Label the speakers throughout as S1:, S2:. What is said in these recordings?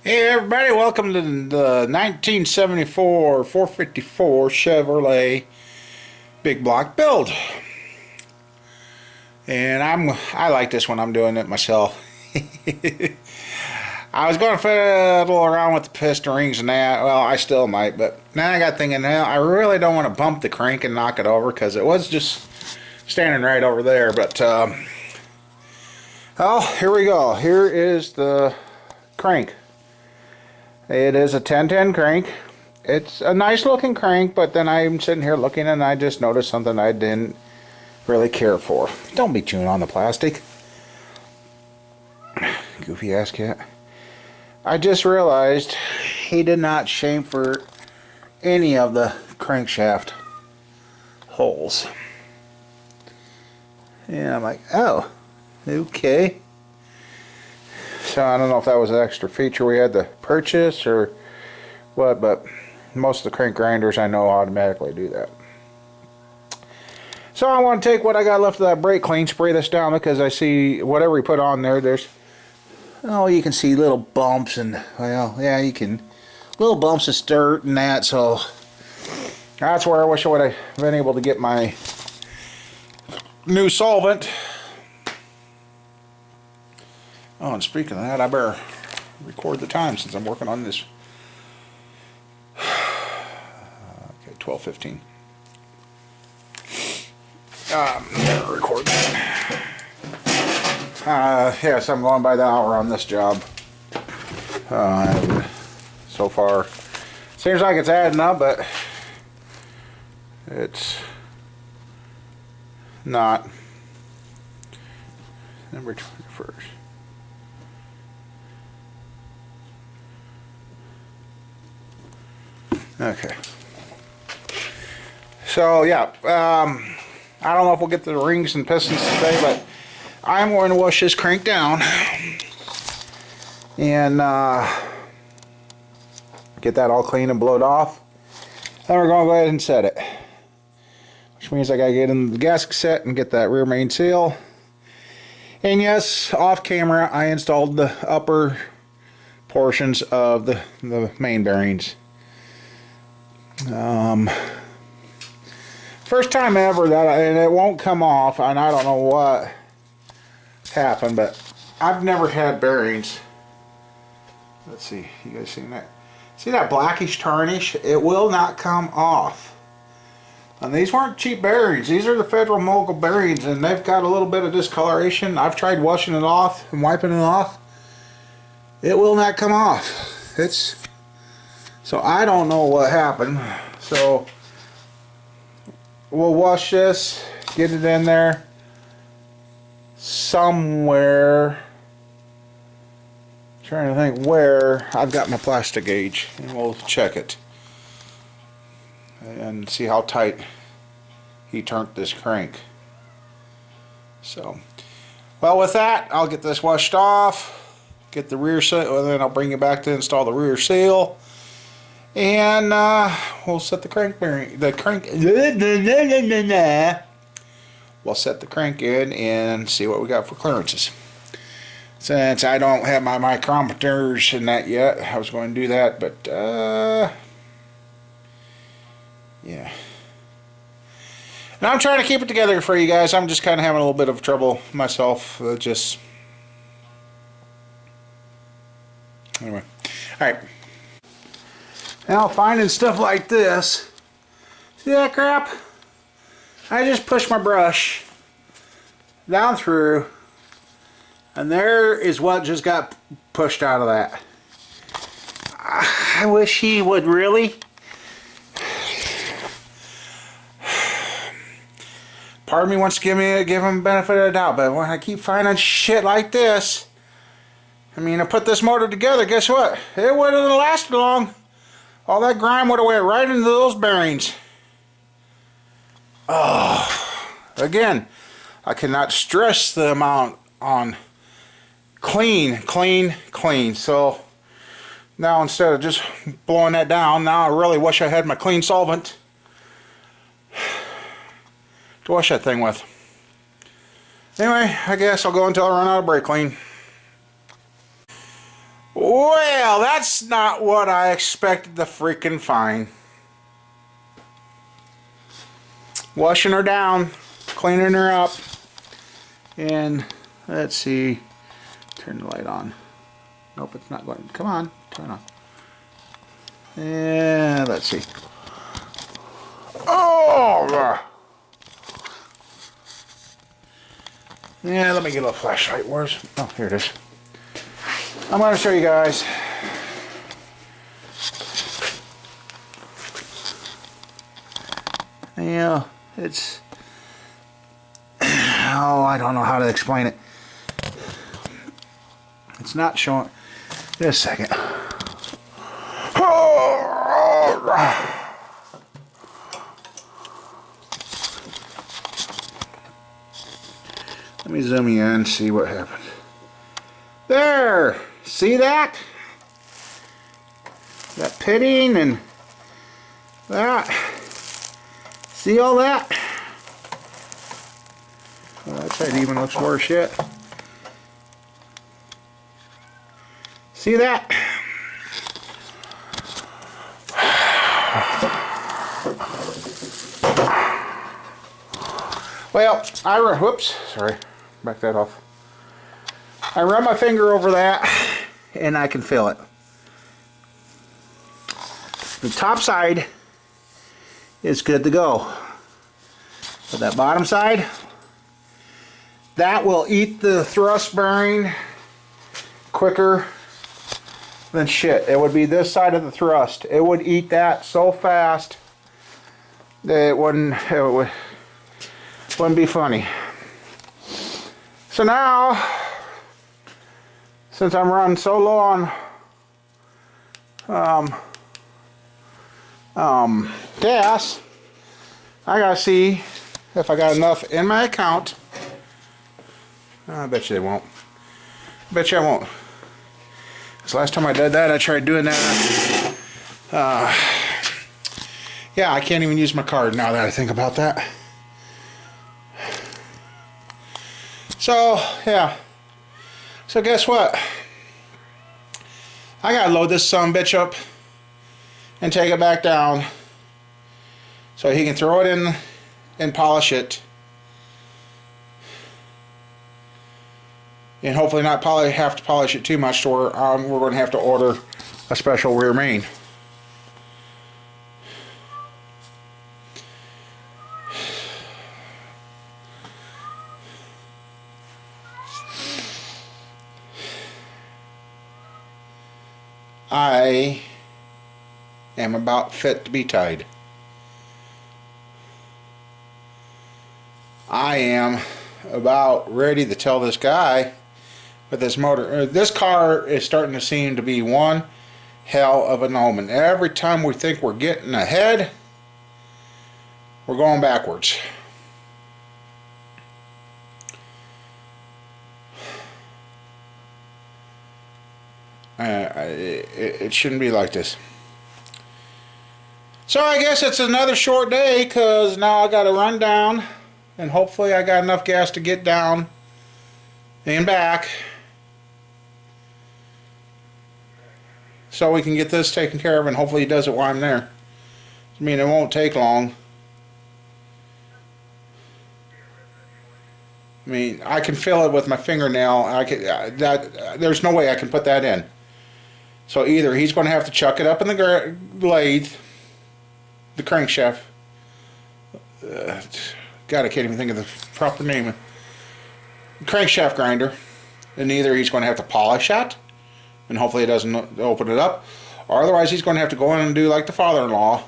S1: Hey everybody, welcome to the 1974 454 Chevrolet big block build. And I like this one. I'm doing it myself. I was going to fiddle around with the piston rings and that. Well, I still might, but now I got thinking, now I really don't want to bump the crank and knock it over because it was just standing right over there. But well, here we go. Here is the crank. It is a 1010 crank. It's a nice looking crank, but then I'm sitting here looking and I just noticed something I didn't really care for. Don't be chewing on the plastic. Goofy ass cat. I just realized he did not chamfer any of the crankshaft holes. And I'm like, oh, okay. So I don't know if that was an extra feature we had to purchase or what, but most of the crank grinders I know automatically do that. So I want to take what I got left of that brake clean, spray this down because I see whatever we put on there, there's, oh, you can see little bumps and, well, yeah, you can, little bumps of dirt and that, so that's where I wish I would have been able to get my new solvent. Oh, and speaking of that, I better record the time since I'm working on this. Okay, 12:15. Better record that. Yes, I'm going by the hour on this job. So far, seems like it's adding up, but it's not. Number 21st. Okay. So yeah, I don't know if we'll get the rings and pistons today, but I'm going to wash this crank down and get that all clean and blowed off. Then we're going to go ahead and set it, which means I got to get in the gasket set and get that rear main seal. And yes, off camera, I installed the upper portions of the main bearings. First time ever that and it won't come off, and I don't know what happened, but I've never had bearings. Let's see, you guys seen that? See that blackish tarnish? It will not come off. And these weren't cheap bearings. These are the Federal Mogul bearings, and they've got a little bit of discoloration. I've tried washing it off and wiping it off. It will not come off. So I don't know what happened. So we'll wash this, get it in there somewhere. Trying to think where. I've got my plastic gauge and we'll check it and see how tight he turned this crank. So, well, with that, I'll get this washed off, get the rear seal, and then I'll bring it back to install the rear seal. And we'll set the crank bearing, we'll set the crank in and see what we got for clearances. Since I don't have my micrometers and that yet, I was going to do that, but yeah. And I'm trying to keep it together for you guys. I'm just kind of having a little bit of trouble myself. Anyway, all right. Now finding stuff like this, see that crap? I just push my brush down through, and there is what just got pushed out of that. I wish he would really. Part of me wants to give him benefit of the doubt, but when I keep finding shit like this, I mean, I put this motor together, guess what? It wouldn't have lasted long. All that grime would have went right into those bearings. Oh, again, I cannot stress the amount on clean. So now instead of just blowing that down, now I really wish I had my clean solvent to wash that thing with. Anyway, I guess I'll go until I run out of brake clean. Well, that's not what I expected to freaking find. Washing her down, cleaning her up, and let's see, turn the light on. Nope, it's not going. Come on, turn on. And let's see. Oh! Yeah, let me get a little flashlight. Where's? Oh, here it is. I'm going to show you guys. Yeah, it's. Oh, I don't know how to explain it. It's not showing. Just a second. Let me zoom you in and see what happened. There! See that? That pitting and that. See all that? Well, that side even looks worse yet. See that? Well, whoops, sorry, back that off. I run my finger over that and I can feel it. The top side is good to go. But that bottom side, that will eat the thrust bearing quicker than shit. It would be this side of the thrust. It would eat that so fast that it wouldn't be funny. So now, since I'm running so low on gas, I gotta see if I got enough in my account. I bet you they won't. I bet you I won't. Because last time I did that, I tried doing that. Yeah, I can't even use my card now that I think about that. So, yeah. So guess what? I gotta load this sumbitch up and take it back down so he can throw it in and polish it. And hopefully not have to polish it too much to where we're going to have to order a special rear main. I am about fit to be tied. I am about ready to tell this guy with this motor. This car is starting to seem to be one hell of an omen. Every time we think we're getting ahead, we're going backwards. It shouldn't be like this. So I guess it's another short day because now I got to run down and hopefully I got enough gas to get down and back so we can get this taken care of, and hopefully he does it while I'm there. I mean, it won't take long. I mean, I can feel it with my fingernail. There's no way I can put that in. So either he's going to have to chuck it up in the lathe, the crankshaft. God, I can't even think of the proper name. Crankshaft grinder. And either he's going to have to polish that, and hopefully it doesn't open it up, or otherwise he's going to have to go in and do like the father-in-law,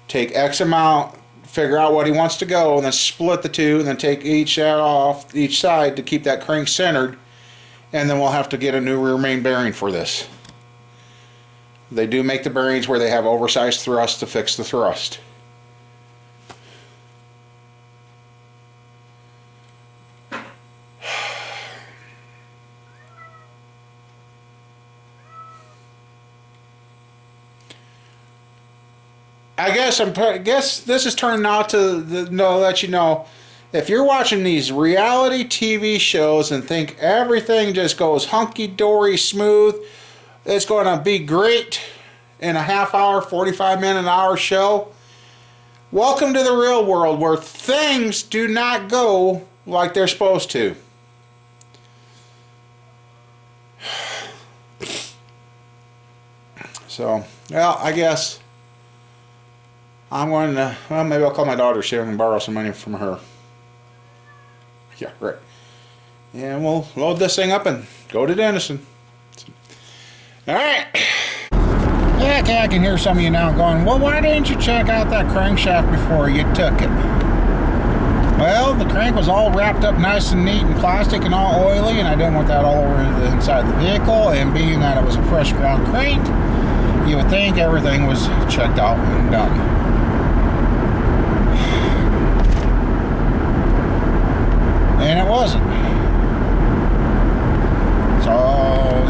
S1: take X amount, figure out what he wants to go, and then split the two, and then take each off each side to keep that crank centered, and then we'll have to get a new rear main bearing for this. They do make the bearings where they have oversized thrust to fix the thrust. I guess this is turning out to let you know, if you're watching these reality TV shows and think everything just goes hunky-dory smooth, It's going to be great in a half hour, 45-minute, hour show. Welcome to the real world where things do not go like they're supposed to. So, well, I guess I'm going to, well, maybe I'll call my daughter, see if I can borrow some money from her. Yeah, right. And we'll load this thing up and go to Denison. Alright. Yeah, okay, I can hear some of you now going, well, why didn't you check out that crankshaft before you took it? Well, the crank was all wrapped up nice and neat in plastic and all oily, and I didn't want that all over the inside of the vehicle, and being that it was a fresh ground crank, you would think everything was checked out and done. And it wasn't. So,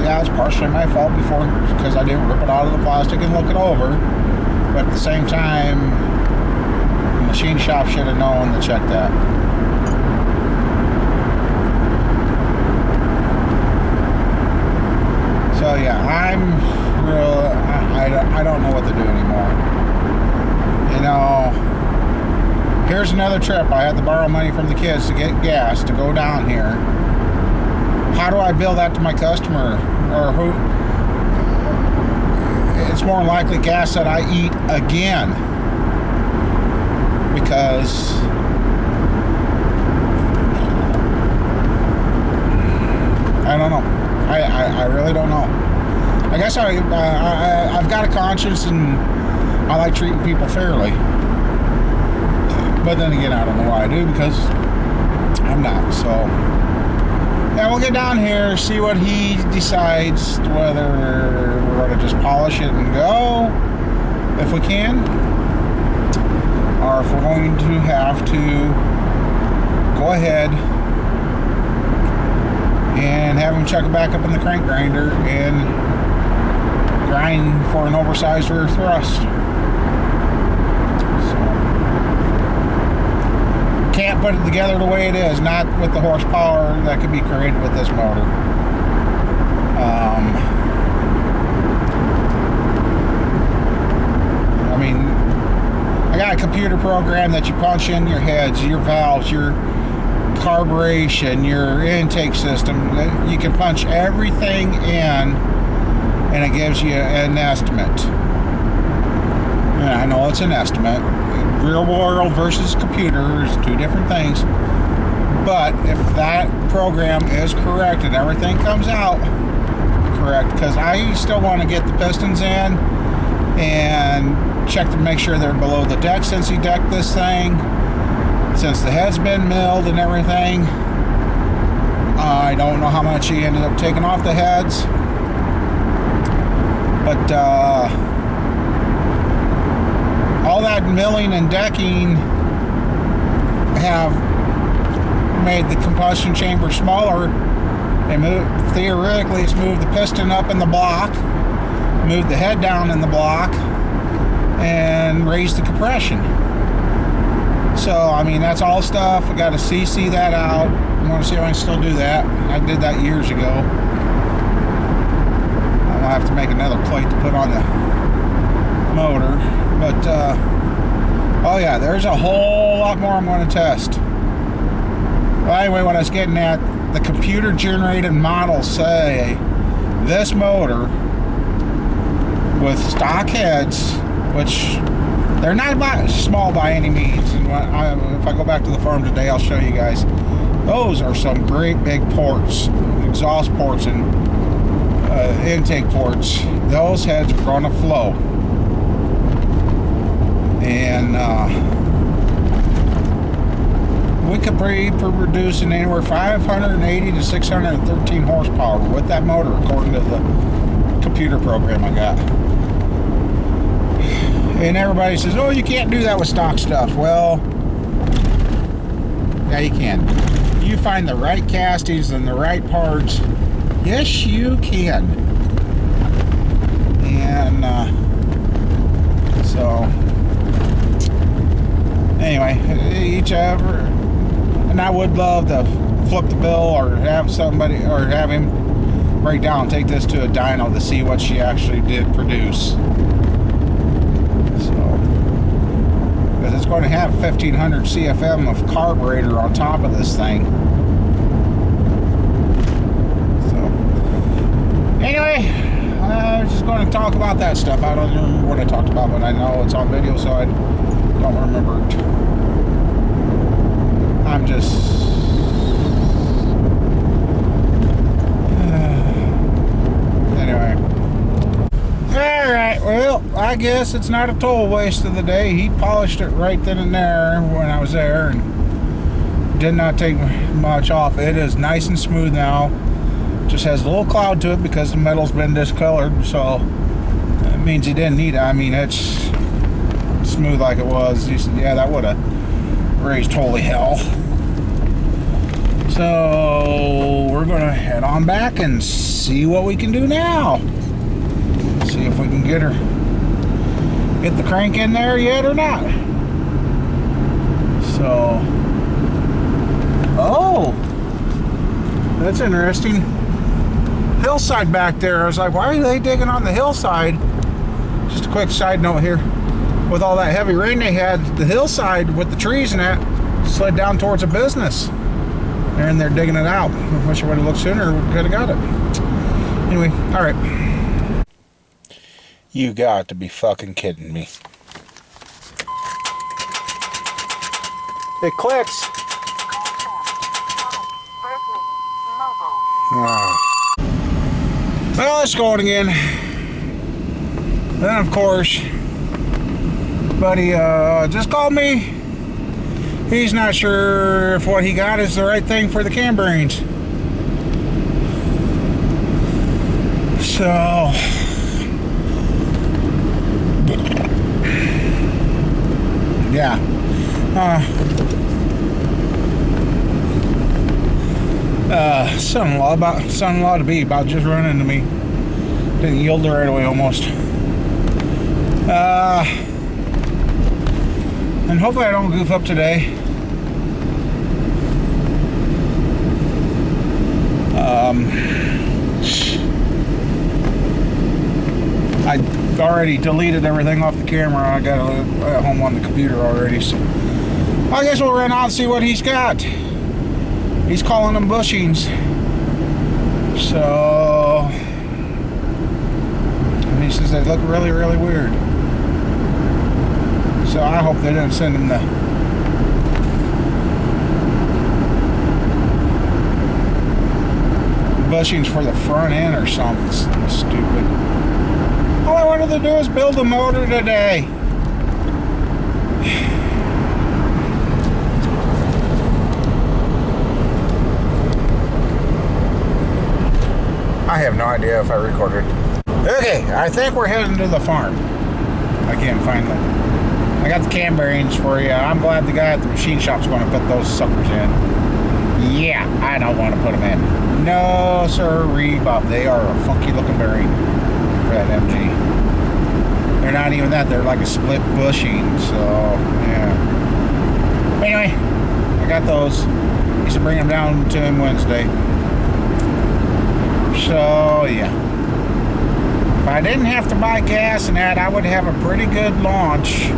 S1: yeah, it's partially my fault before, because I didn't rip it out of the plastic and look it over. But at the same time, the machine shop should have known to check that. So, yeah, I don't know what to do anymore. You know, here's another trip. I had to borrow money from the kids to get gas to go down here. How do I bill that to my customer? Or who? It's more likely gas that I eat again. Because I don't know. I really don't know. I guess I've got a conscience and I like treating people fairly. But then again, I don't know why I do, because I'm not. So, yeah, we'll get down here, see what he decides, whether we're going to just polish it and go, if we can, or if we're going to have to go ahead and have him chuck it back up in the crank grinder and grind for an oversized rear thrust. Can't put it together the way it is, not with the horsepower that could be created with this motor. I mean, I got a computer program that you punch in your heads, your valves, your carburation, your intake system. You can punch everything in and it gives you an estimate. And I know it's an estimate. Real world versus computer is two different things. But if that program is correct and everything comes out correct, because I still want to get the pistons in and check to make sure they're below the deck since he decked this thing, since the head's been milled and everything. I don't know how much he ended up taking off the heads, but all that milling and decking have made the combustion chamber smaller. Theoretically, it's moved the piston up in the block, moved the head down in the block, and raised the compression. So, I mean, that's all stuff. I got to CC that out. I want to see if I can still do that. I did that years ago. I'll have to make another plate to put on the motor. But, oh yeah, there's a whole lot more I'm going to test. Well, anyway, what I was getting at, the computer-generated models say this motor with stock heads, which they're not small by any means. And if I go back to the farm today, I'll show you guys. Those are some great big ports, exhaust ports and intake ports. Those heads are going to flow. And we could be producing anywhere 580 to 613 horsepower with that motor, according to the computer program I got. And everybody says, oh, you can't do that with stock stuff. Well, yeah, you can. You find the right castings and the right parts. Yes, you can. And so anyway, each ever, and I would love to flip the bill or have somebody or have him break down and take this to a dyno to see what she actually did produce. So, because it's going to have 1500 CFM of carburetor on top of this thing. So, anyway, I was just going to talk about that stuff. I don't even remember what I talked about, but I know it's on video, so I don't remember it. I'm just... Anyway. Alright, well, I guess it's not a total waste of the day. He polished it right then and there when I was there and did not take much off. It is nice and smooth now. Just has a little cloud to it because the metal's been discolored, so it means he didn't need it. I mean, it's smooth like it was. He said, yeah, that would have raised holy hell. So we're gonna head on back and see what we can do now. See if we can get the crank in there yet or not. So, oh, that's interesting. Hillside back there. I was like, why are they digging on the hillside? Just a quick side note here. With all that heavy rain they had, the hillside with the trees and that slid down towards a business. They're in there digging it out. I wish I would have looked sooner. We could have got it. Anyway, all right. You got to be fucking kidding me. It clicks. Oh. Well, it's going again. Then, of course, buddy just called me. He's not sure if what he got is the right thing for the cam bearings. So, yeah. Son-in-law to be about just running into me. Didn't yield the right away almost. And hopefully I don't goof up today. I already deleted everything off the camera. I got it at home on the computer already. So I guess we'll run out and see what he's got. He's calling them bushings. So and he says they look really, really weird. So I hope they didn't send him the bushings for the front end or something stupid. All I wanted to do is build a motor today. I have no idea if I recorded. Okay, I think we're heading to the farm. I can't find them. I got the cam bearings for you. I'm glad the guy at the machine shop's going to put those suckers in. Yeah, I don't want to put them in. No, sirree, Bob. They are a funky looking bearing for that MG. They're not even that. They're like a split bushing. So, yeah. Anyway, I got those. He said bring them down to him Wednesday. So, yeah. If I didn't have to buy gas and that, I would have a pretty good launch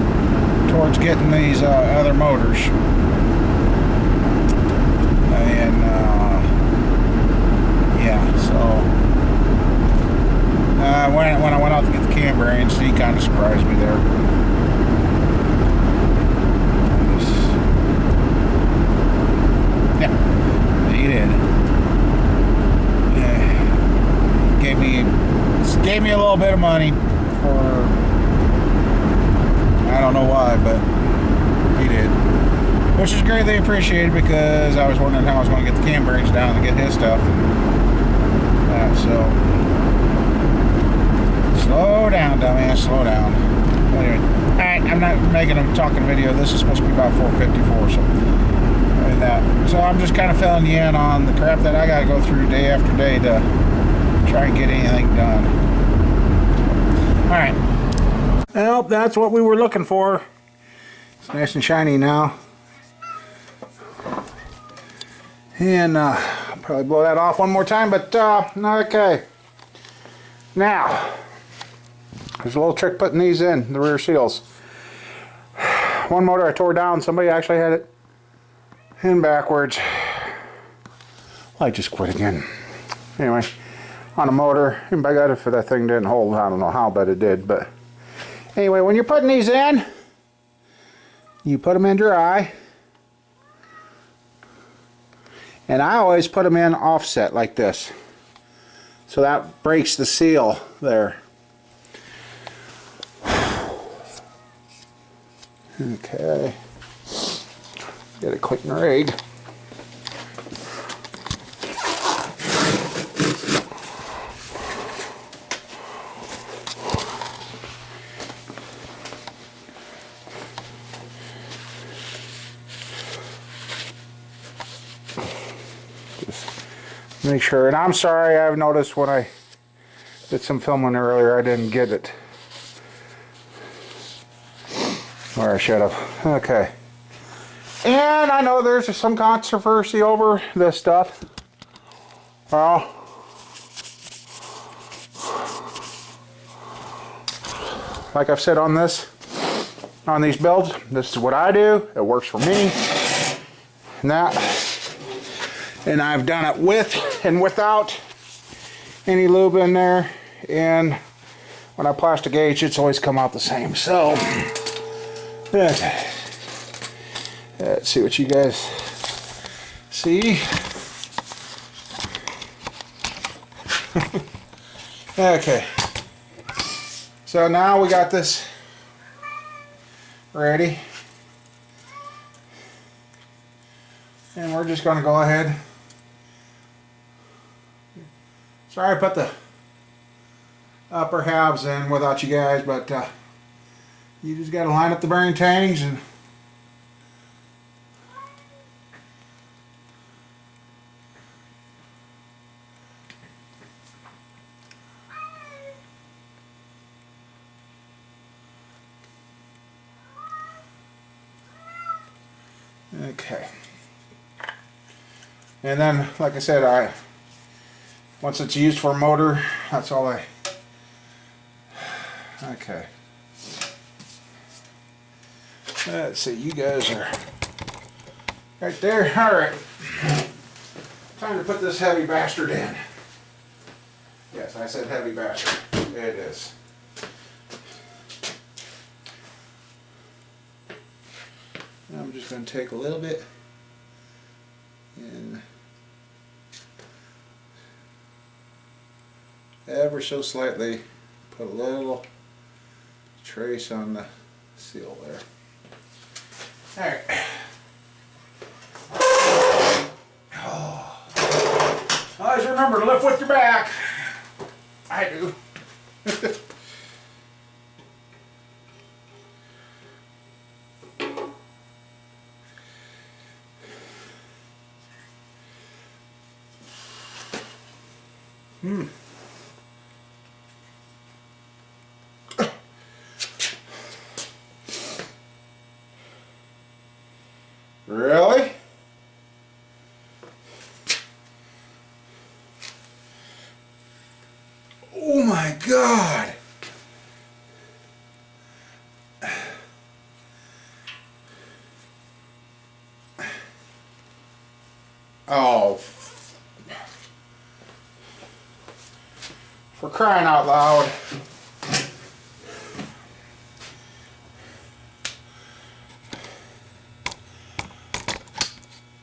S1: towards getting these other motors. And, yeah, so when I went out to get the cam bearings, he kind of surprised me there. Yeah, he did. Yeah, gave me a little bit of money for, I don't know why, but he did. Which is greatly appreciated because I was wondering how I was going to get the cam bearings down to get his stuff. So, slow down, dumbass, slow down. Anyway, alright, I'm not making a talking video. This is supposed to be about 454, so. And that. So I'm just kind of filling you in on the crap that I got to go through day after day to try and get anything done. Alright. Well, that's what we were looking for. It's nice and shiny now. And Probably blow that off one more time, but okay. Now, there's a little trick putting these in, the rear seals. One motor I tore down, somebody actually had it in backwards. Well, I just quit again. Anyway, on a motor, and by God, if that thing didn't hold, I don't know how, but it did. But anyway, when you're putting these in, you put them in dry. And I always put them in offset like this. So that breaks the seal there. Okay. Get a clean rig. Make sure, and I'm sorry, I've noticed when I did some filming earlier I didn't get it where I should have. Okay, and I know there's some controversy over this stuff. Well, like I've said on these builds, this is what I do. It works for me. And I've done it with and without any lube in there, and when I plastic gauge, it's always come out the same. So okay, let's see what you guys see. Okay, so now we got this ready, and we're just going to go ahead. Sorry I put the upper halves in without you guys, but you just got to line up the bearing tangs and okay. And then, like I said, once it's used for a motor, that's all okay. Let's see, you guys are right there. Alright. Time to put this heavy bastard in. Yes, I said heavy bastard. It is. Now I'm just going to take a little bit and ever so slightly put a little trace on the seal there. Alright. Oh. Always remember to lift with your back. I do. Really? Oh my God. Oh. For crying out loud.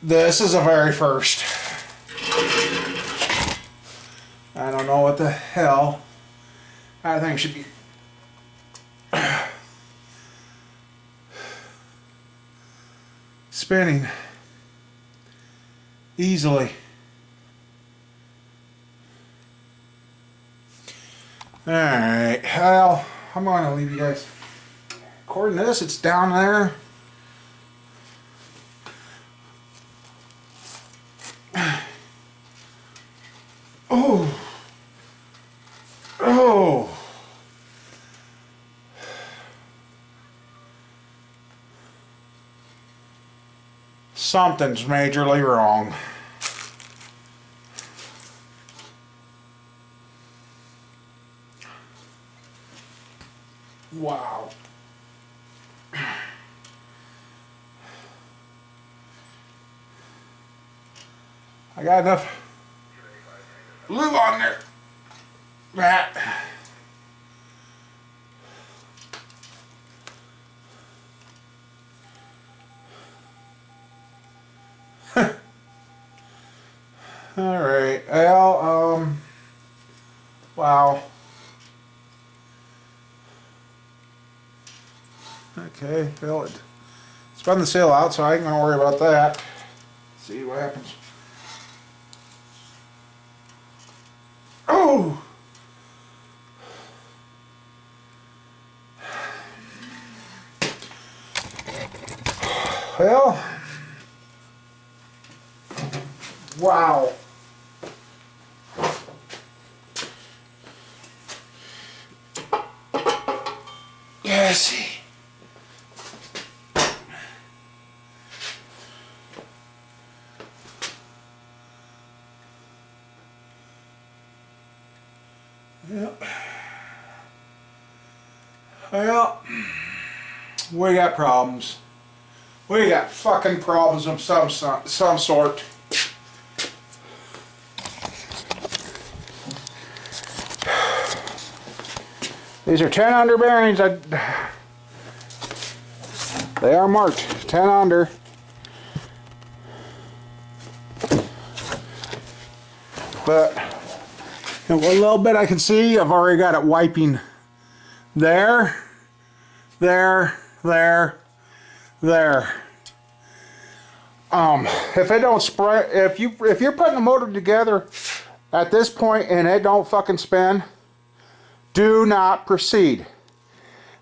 S1: This is a very first. I don't know what the hell. That thing should be spinning easily. Alright, well, I'm going to leave you guys. According to this, it's down there. Oh. Oh. Something's majorly wrong. Wow. I got enough lube on there. That. All right. Well, wow. Okay. Well, it spun the seal out, so I ain't gonna worry about that. Let's see what happens. Oh. Well. Wow. Yeah, see. Yep. Well, we got problems. We got fucking problems of some sort. These are 10 under bearings. They are marked 10 under. But a little bit I can see I've already got it wiping there, there, there, there. If it don't spray, if you're putting the motor together at this point and it don't fucking spin, do not proceed.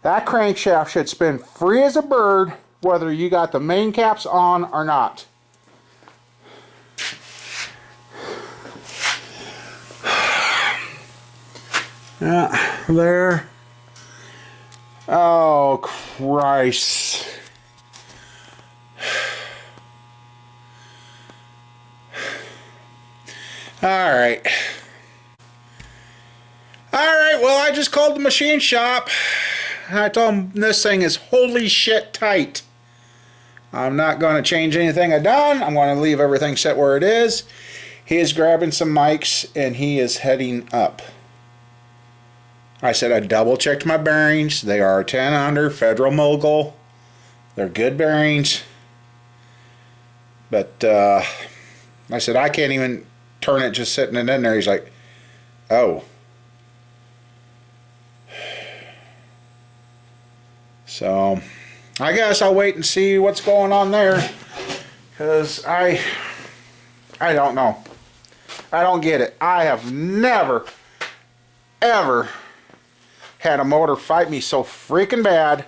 S1: That crankshaft should spin free as a bird whether you got the main caps on or not. Yeah, there. Oh, Christ. Alright. Alright, well, I just called the machine shop. I told them this thing is holy shit tight. I'm not going to change anything I've done. I'm going to leave everything set where it is. He is grabbing some mics and he is heading up. I said I double checked my bearings. They are 10 under Federal Mogul. They're good bearings. But I said I can't even turn it just sitting it in there. He's like, oh. So I guess I'll wait and see what's going on there, because I don't know. I don't get it. I have never ever had a motor fight me so freaking bad.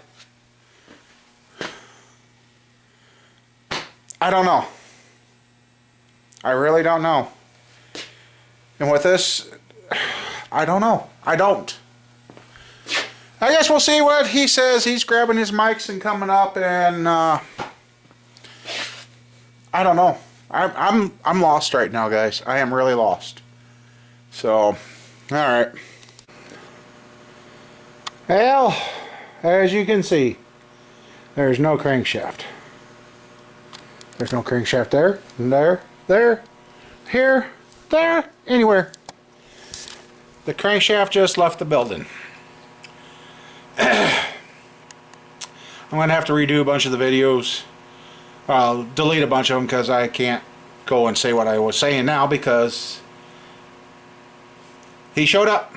S1: I don't know. I really don't know. And with this, I don't know. I don't. I guess we'll see what he says. He's grabbing his mics and coming up, and I don't know. I'm lost right now, guys. I am really lost. So, all right. Well, as you can see, there's no crankshaft. There's no crankshaft there, there, here, there, anywhere. The crankshaft just left the building. I'm going to have to redo a bunch of the videos. I'll delete a bunch of them because I can't go and say what I was saying now because he showed up.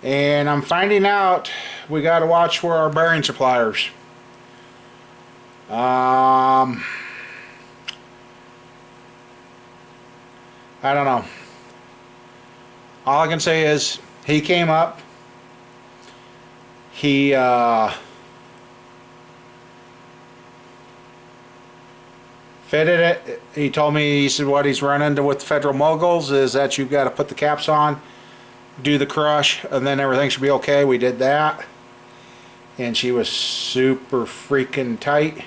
S1: And I'm finding out we got to watch where our bearing suppliers. I don't know. All I can say is he came up. He fitted it. He told me, he said what he's run into with Federal Moguls is that you've got to put the caps on, do the crush, and then everything should be okay. We did that. And she was super freaking tight.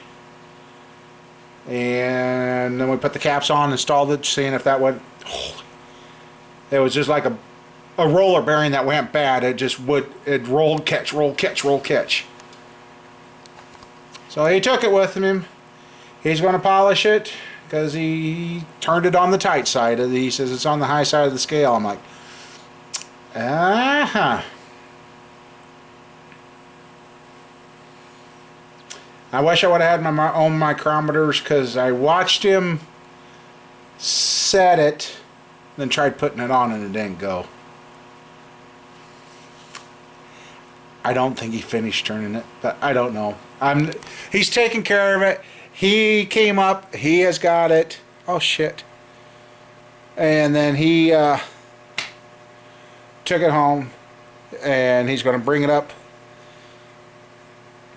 S1: And then we put the caps on, installed it, seeing if that went. It was just like a a roller bearing that went bad. It just would, it rolled, catch, roll, catch, roll, catch. So he took it with him. He's going to polish it because he turned it on the tight side. He says it's on the high side of the scale. I'm like, uh-huh. I wish I would have had my own micrometers, because I watched him set it, then tried putting it on and it didn't go. I don't think he finished turning it, but I don't know. He's taking care of it. He came up. He has got it. Oh shit! And then he took it home, and he's going to bring it up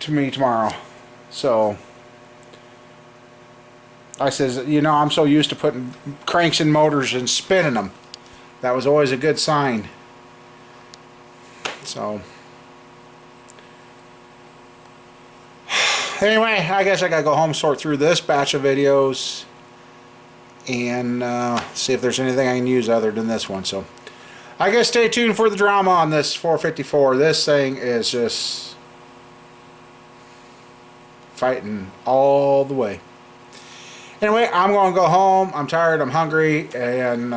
S1: to me tomorrow. So I says, you know, I'm so used to putting cranks in motors and spinning them. That was always a good sign. So anyway, I guess I gotta go home, sort through this batch of videos, and see if there's anything I can use other than this one. So I guess stay tuned for the drama on this 454. This thing is just fighting all the way. Anyway, I'm going to go home. I'm tired. I'm hungry. And